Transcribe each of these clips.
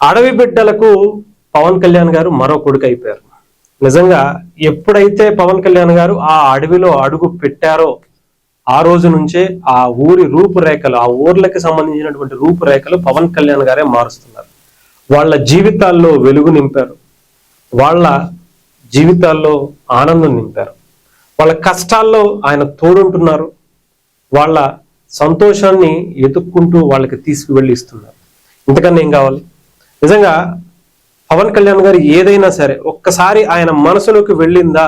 అడవి బిడ్డలకు పవన్ కళ్యాణ్ గారు మరో కొడుకు అయిపోయారు. నిజంగా ఎప్పుడైతే పవన్ కళ్యాణ్ గారు ఆ అడవిలో అడుగు పెట్టారో ఆ రోజు నుంచే ఆ ఊరి రూపురేఖలు, ఆ ఊర్లకి సంబంధించినటువంటి రూపురేఖలు పవన్ కళ్యాణ్ గారే మారుస్తున్నారు. వాళ్ళ జీవితాల్లో వెలుగు నింపారు, వాళ్ళ జీవితాల్లో ఆనందం నింపారు, వాళ్ళ కష్టాల్లో ఆయన తోడుంటున్నారు, వాళ్ళ సంతోషాన్ని ఎతుక్కుంటూ వాళ్ళకి తీసుకువెళ్ళి ఇస్తున్నారు. ఇంతకన్నా ఏం కావాలి? నిజంగా పవన్ కళ్యాణ్ గారు ఏదైనా సరే ఒక్కసారి ఆయన మనసులోకి వెళ్ళిందా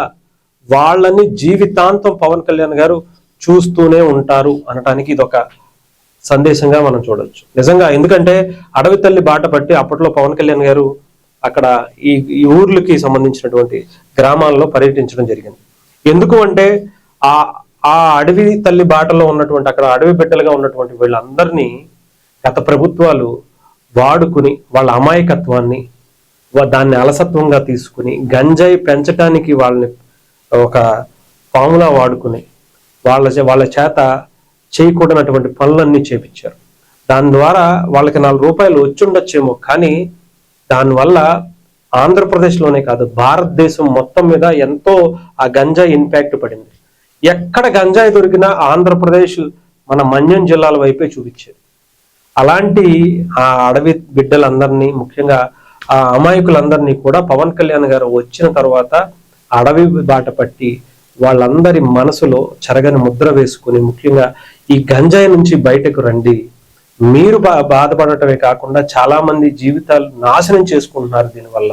వాళ్ళని జీవితాంతం పవన్ కళ్యాణ్ గారు చూస్తూనే ఉంటారు అనటానికి ఇది ఒక సందేశంగా మనం చూడొచ్చు. నిజంగా ఎందుకంటే అడవి తల్లి బాట పట్టి అప్పట్లో పవన్ కళ్యాణ్ గారు అక్కడ ఈ ఊర్లకి సంబంధించినటువంటి గ్రామాల్లో పర్యటించడం జరిగింది. ఎందుకు అంటే ఆ ఆ అడవి తల్లి బాటలో ఉన్నటువంటి అక్కడ అడవి బిడ్డలుగా ఉన్నటువంటి వీళ్ళందరినీ గత ప్రభుత్వాలు వాడుకుని వాళ్ళ అమాయకత్వాన్ని దాన్ని అలసత్వంగా తీసుకుని గంజాయి పెంచడానికి వాళ్ళని ఒక పాములా వాడుకుని వాళ్ళ చేత చేయకూడనటువంటి పనులన్నీ చేపించారు. దాని ద్వారా వాళ్ళకి 4 రూపాయలు వచ్చి ఉండొచ్చేమో, కానీ దానివల్ల ఆంధ్రప్రదేశ్లోనే కాదు భారతదేశం మొత్తం మీద ఎంతో ఆ గంజాయి ఇంపాక్ట్ పడింది. ఎక్కడ గంజాయి దొరికినా ఆంధ్రప్రదేశ్ మన మన్యం జిల్లాల వైపే చూపించేది. అలాంటి ఆ అడవి బిడ్డలందరినీ, ముఖ్యంగా ఆ అమాయకులందరినీ కూడా పవన్ కళ్యాణ్ గారు వచ్చిన తర్వాత అడవి బాట పట్టి వాళ్ళందరి మనసులో చెరగని ముద్ర వేసుకుని, ముఖ్యంగా ఈ గంజాయి నుంచి బయటకు రండి, మీరు బాధపడటమే కాకుండా చాలా మంది జీవితాలు నాశనం చేసుకుంటున్నారు దీనివల్ల,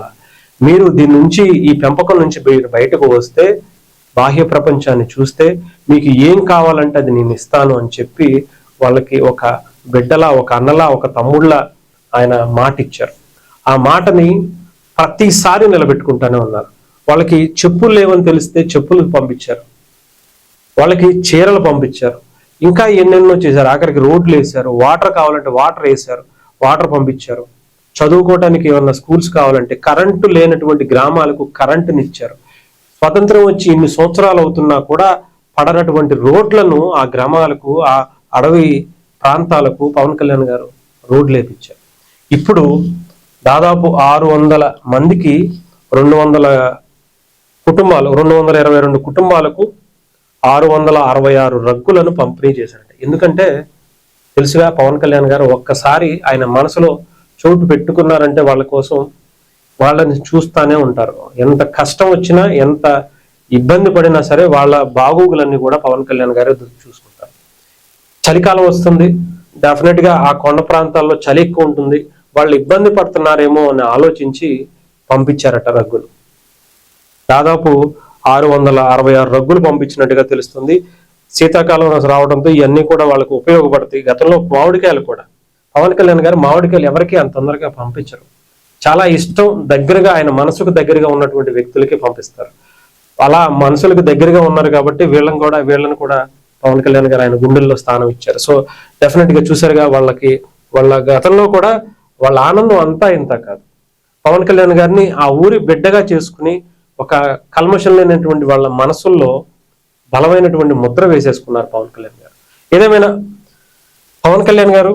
మీరు దీని నుంచి ఈ పెంపకం నుంచి బయటకు వస్తే బాహ్య ప్రపంచాన్ని చూస్తే మీకు ఏం కావాలంటే అది నేను ఇస్తాను అని చెప్పి వాళ్ళకి ఒక బిడ్డలా, ఒక అన్నలా, ఒక తమ్ముళ్ళ ఆయన మాట ఇచ్చారు. ఆ మాటని ప్రతిసారి నిలబెట్టుకుంటానే ఉన్నారు. వాళ్ళకి చెప్పులు లేవని తెలిస్తే చెప్పులు పంపించారు, వాళ్ళకి చీరలు పంపించారు, ఇంకా ఎన్నెన్నో చేశారు. ఆఖరికి రోడ్లు వేశారు, వాటర్ కావాలంటే వాటర్ వేశారు, వాటర్ పంపించారు. చదువుకోవడానికి ఏమన్నా స్కూల్స్ కావాలంటే కరెంటు లేనటువంటి గ్రామాలకు కరెంటుని ఇచ్చారు. స్వతంత్రం వచ్చి ఇన్ని సంవత్సరాలు అవుతున్నా కూడా పడనటువంటి రోడ్లను ఆ గ్రామాలకు, ఆ అడవి ప్రాంతాలకు పవన్ కళ్యాణ్ గారు రోడ్లు వేపించారు. ఇప్పుడు దాదాపు 600 మందికి 200 కుటుంబాలు, 222 కుటుంబాలకు 666 రగ్గులను పంపిణీ చేశారంట. ఎందుకంటే తెలుసుగా పవన్ కళ్యాణ్ గారు ఒక్కసారి ఆయన మనసులో చోటు పెట్టుకున్నారంటే వాళ్ళ కోసం వాళ్ళని చూస్తానే ఉంటారు. ఎంత కష్టం వచ్చినా, ఎంత ఇబ్బంది పడినా సరే వాళ్ళ బాగోగులన్నీ కూడా పవన్ కళ్యాణ్ గారే చూసుకుంటారు. చలికాలం వస్తుంది, డెఫినెట్ గా ఆ కొండ ప్రాంతాల్లో చలి ఎక్కువ ఉంటుంది, వాళ్ళు ఇబ్బంది పడుతున్నారేమో అని ఆలోచించి పంపించారట రగ్గులు. దాదాపు 666 రగ్గులు పంపించినట్టుగా తెలుస్తుంది. శీతాకాలం రావడంతో ఇవన్నీ కూడా వాళ్ళకు ఉపయోగపడతాయి. గతంలో మామిడికాయలు కూడా పవన్ కళ్యాణ్ గారు మామిడికాయలు ఎవరికి అంత తొందరగా పంపించరు. చాలా ఇష్టం, దగ్గరగా ఆయన మనసుకు దగ్గరగా ఉన్నటువంటి వ్యక్తులకి పంపిస్తారు. అలా మనసులకు దగ్గరగా ఉన్నారు కాబట్టి వీళ్ళని కూడా పవన్ కళ్యాణ్ గారు ఆయన గుండెల్లో స్థానం ఇచ్చారు. సో డెఫినెట్ గా చూసారుగా, వాళ్ళ గతంలో కూడా వాళ్ళ ఆనందం అంతా ఇంత కాదు. పవన్ కళ్యాణ్ గారిని ఆ ఊరి బిడ్డగా చేసుకుని ఒక కల్మషం లేనటువంటి వాళ్ళ మనసుల్లో బలమైనటువంటి ముద్ర వేసేసుకున్నారు పవన్ కళ్యాణ్ గారు. ఏదేమైనా పవన్ కళ్యాణ్ గారు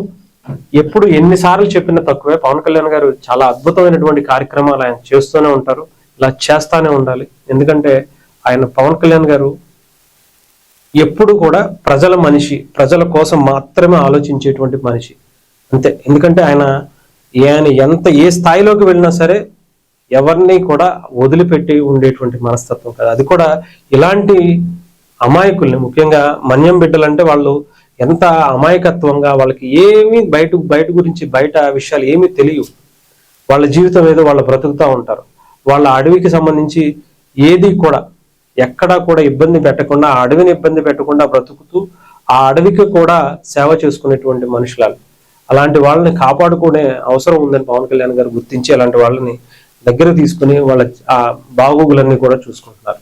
ఎప్పుడు ఎన్నిసార్లు చెప్పినా తక్కువే. పవన్ కళ్యాణ్ గారు చాలా అద్భుతమైనటువంటి కార్యక్రమాలు ఆయన చేస్తూనే ఉంటారు, ఇలా చేస్తానే ఉండాలి. ఎందుకంటే ఆయన పవన్ కళ్యాణ్ గారు ఎప్పుడు కూడా ప్రజల మనిషి, ప్రజల కోసం మాత్రమే ఆలోచించేటువంటి మనిషి అంతే. ఎందుకంటే ఆయన ఏ స్థాయిలోకి వెళ్ళినా సరే ఎవరిని కూడా వదిలిపెట్టి ఉండేటువంటి మనస్తత్వం కాదు. అది కూడా ఇలాంటి అమాయకుల్ని, ముఖ్యంగా మన్యం బిడ్డలంటే వాళ్ళు ఎంత అమాయకత్వంగా, వాళ్ళకి ఏమీ బయట గురించి బయట విషయాలు ఏమీ తెలియవు. వాళ్ళ జీవితం ఏదో వాళ్ళు బ్రతుకుతూ ఉంటారు. వాళ్ళ అడవికి సంబంధించి ఏది కూడా ఎక్కడా కూడా ఇబ్బంది పెట్టకుండా, ఆ అడవిని ఇబ్బంది పెట్టకుండా బ్రతుకుతూ ఆ అడవికి కూడా సేవ చేసుకునేటువంటి మనుషులు. అలాంటి వాళ్ళని కాపాడుకునే అవసరం ఉందని పవన్ కళ్యాణ్ గారు గుర్తించి అలాంటి వాళ్ళని దగ్గర తీసుకుని వాళ్ళ ఆ బాగోగులన్నీ కూడా చూసుకుంటున్నారు.